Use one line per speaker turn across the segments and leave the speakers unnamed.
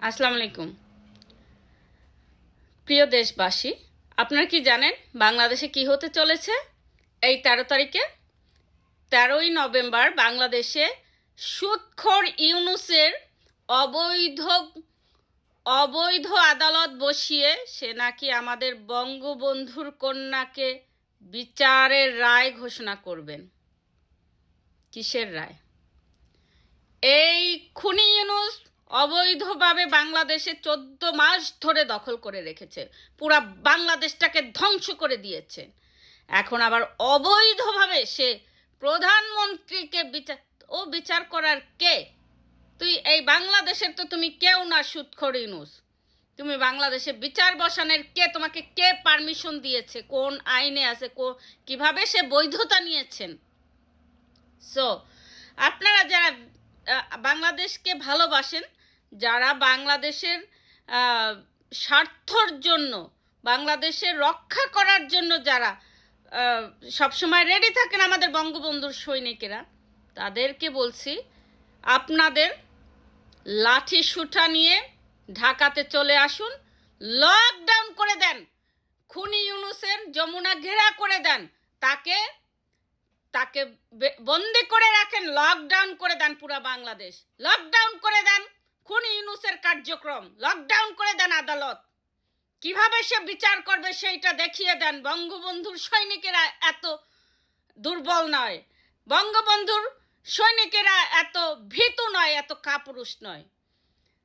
আসসালামু আলাইকুম। প্রিয় দেশবাসী, আপনারা কি জানেন বাংলাদেশে কি হতে চলেছে? এই 13 তারিখে 13ই নভেম্বর বাংলাদেশে সুদখোর ইউনূসের অবৈধ অবৈধ আদালত বসিয়ে সে নাকি আমাদের বঙ্গবন্ধুর কন্যাকে বিচারের রায় ঘোষণা করবেন। কিসের রায়? এই খুনি ইউনূস অবৈধভাবে বাংলাদেশে 14 মাস ধরে দখল করে রেখেছে, পুরা বাংলাদেশটাকে ধ্বংস করে দিয়েছে। এখন আবার অবৈধভাবে সে প্রধানমন্ত্রীকে বিচার করার কে? তুই এই বাংলাদেশের তো তুমি কেউ না, সুদখোর ইউনূস। তুমি বাংলাদেশে বিচার বসানোর কে? তোমাকে কে পারমিশন দিয়েছে? কোন আইনে আছে? কিভাবে সে বৈধতা নিয়েছেন? সো আপনারা যারা বাংলাদেশকে ভালোবাসেন, যারা বাংলাদেশের স্বার্থর জন্য, বাংলাদেশের রক্ষা করার জন্য যারা সবসময় রেডি থাকেন, আমাদের বঙ্গবন্ধুর সৈনিকেরা, তাদেরকে বলছি, আপনাদের লাঠি সুঠা নিয়ে ঢাকাতে চলে আসুন, লকডাউন করে দেন, খুনি ইউনূসের যমুনা ঘেরা করে দেন, তাকে তাকে বন্দি করে রাখেন, লকডাউন করে দেন পুরা বাংলাদেশ, লকডাউন করে দেন খুনি ইউনূসের কার্যক্রম, লকডাউন করে দেন আদালত। কিভাবে সে বিচার করবে সেইটা দেখিয়ে দেন। বঙ্গবন্ধুর সৈনিকেরা এত দুর্বল নয়, বঙ্গবন্ধুর সৈনিকেরা এত ভীতু নয়, এত কাপুরুষ নয়।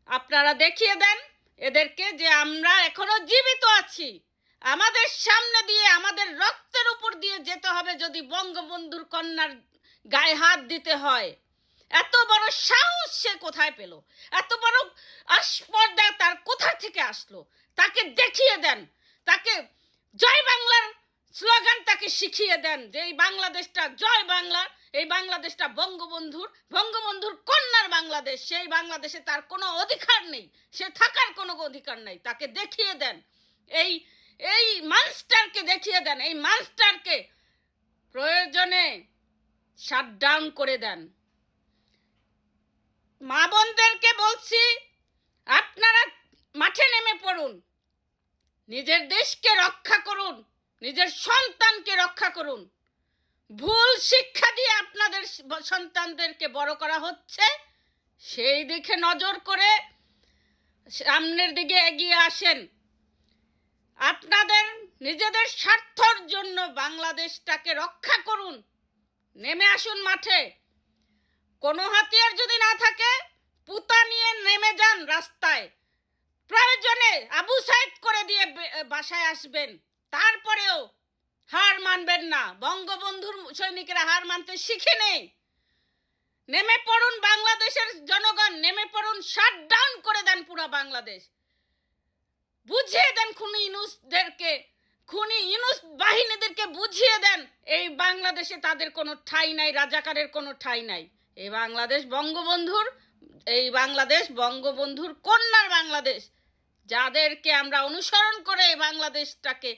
আপনারা দেখিয়ে দেন এদেরকে যে আমরা এখনো জীবিত আছি। আমাদের সামনে দিয়ে, আমাদের রক্তের উপর দিয়ে যেতে হবে যদি বঙ্গবন্ধুর কন্যার গায়ে হাত দিতে হয়। এত বড় সাহস সে কোথায় পেল? এত বড় আস্পর্ধা তার কোথা থেকে আসলো? তাকে দেখিয়ে দেন, তাকে জয় বাংলার স্লোগান তাকে শিখিয়ে দেন যে এই বাংলাদেশটা জয় বাংলা, এই বাংলাদেশটা বঙ্গবন্ধুর কন্যার বাংলাদেশ। সেই বাংলাদেশে তার কোনো অধিকার নেই, সে থাকার কোনো অধিকার নেই। তাকে দেখিয়ে দেন, এই মানস্টারকে দেখিয়ে দেন, এই মানস্টারকে প্রয়োজনে শাটডাউন করে দেন। মা বোনদেরকে বলছি, আপনারা মাঠে নেমে পড়ুন, নিজের দেশকে রক্ষা করুন, নিজের সন্তানকে রক্ষা করুন। ভুল শিক্ষা দিয়ে আপনাদের সন্তানদেরকে বড় করা হচ্ছে, সেই দিকে নজর করে সামনের দিকে এগিয়ে আসেন। আপনাদের নিজেদের স্বার্থর জন্য বাংলাদেশটাকে রক্ষা করুন, নেমে আসুন মাঠে। কোনো হাতিয়ার যদি না থাকে, পুতা নিয়ে নেমে যান রাস্তায়, প্রয়োজনে আবু সাইদ করে দিয়ে বাসায় আসবেন, তারপরেও হার মানবেন না। বঙ্গবন্ধুর সৈনিকেরা হার মানতে শিখে নেই। নেমে পড়ুন বাংলাদেশের জনগণ, নেমে পড়ুন, শাটডাউন করে দেন পুরো বাংলাদেশ। বুঝিয়ে দেন খুনি ইউনূস বাহিনীদেরকে বুঝিয়ে দেন এই বাংলাদেশে তাদের কোনো ঠাঁই নাই, রাজাকারের কোনো ঠাঁই নাই। এই বাংলাদেশ বঙ্গবন্ধুর কন্যার বাংলাদেশ। যাদেরকে আমরা অনুসরণ করে এই বাংলাদেশটাকে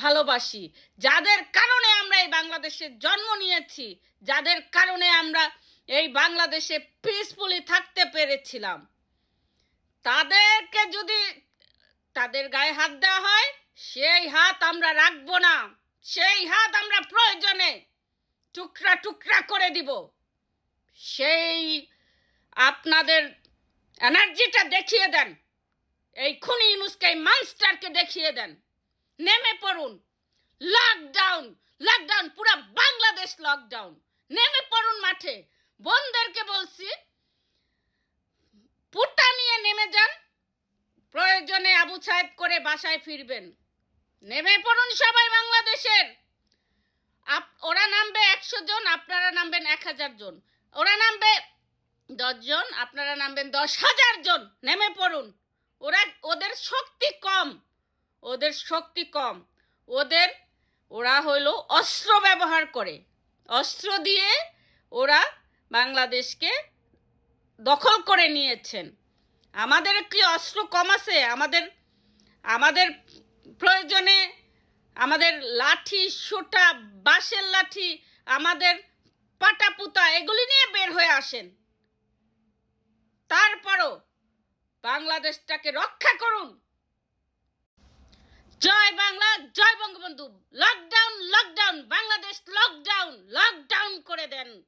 ভালোবাসি, যাদের কারণে আমরা এই বাংলাদেশে জন্ম নিয়েছি, যাদের কারণে আমরা এই বাংলাদেশে পিসফুলি থাকতে পেরেছিলাম, তাদেরকে যদি তাদের গায়ে হাত দেওয়া হয়, সেই হাত আমরা রাখবো না। সেই হাত আমরা প্রয়োজনে টুকরা টুকরা করে দিব। সেই আপনাদের এনার্জিটা দেখিয়ে দেন, এই খুনি ইউনূসকে, এই মানস্টারকে দেখিয়ে দেন। নেমে পড়ুন, লকডাউন, পুরা বাংলাদেশ লকডাউন। নেমে পড়ুন মাঠে। বোনদেরকে বলছি, পুটা নিয়ে নেমে যান, প্রয়োজনে আবু সাইদ করে বাসায় ফিরবেন। নেমে পড়ুন সবাই বাংলাদেশের। ওরা নামবে 100 জন, আপনারা নামবেন 1000 জন। ওরা নামবে 10 জন, আপনারা নামবেন 10,000 জন। নেমে পড়ুন। ওদের শক্তি কম, ওরা হইলো অস্ত্র ব্যবহার করে, অস্ত্র দিয়ে ওরা বাংলাদেশকে দখল করে নিয়েছেন। আমাদের কি অস্ত্র কম আছে? আমাদের প্রয়োজনে আমাদের লাঠি সোটা, বাঁশের লাঠি, আমাদের পাটাপুতা, এগুলি নিয়ে বের হয়ে আসেন। তারপরও বাংলাদেশটাকে রক্ষা করুন। জয় বাংলা, জয় Bangabandhu. Lockdown, lockdown, Bangladesh lockdown, lockdown করে দেন।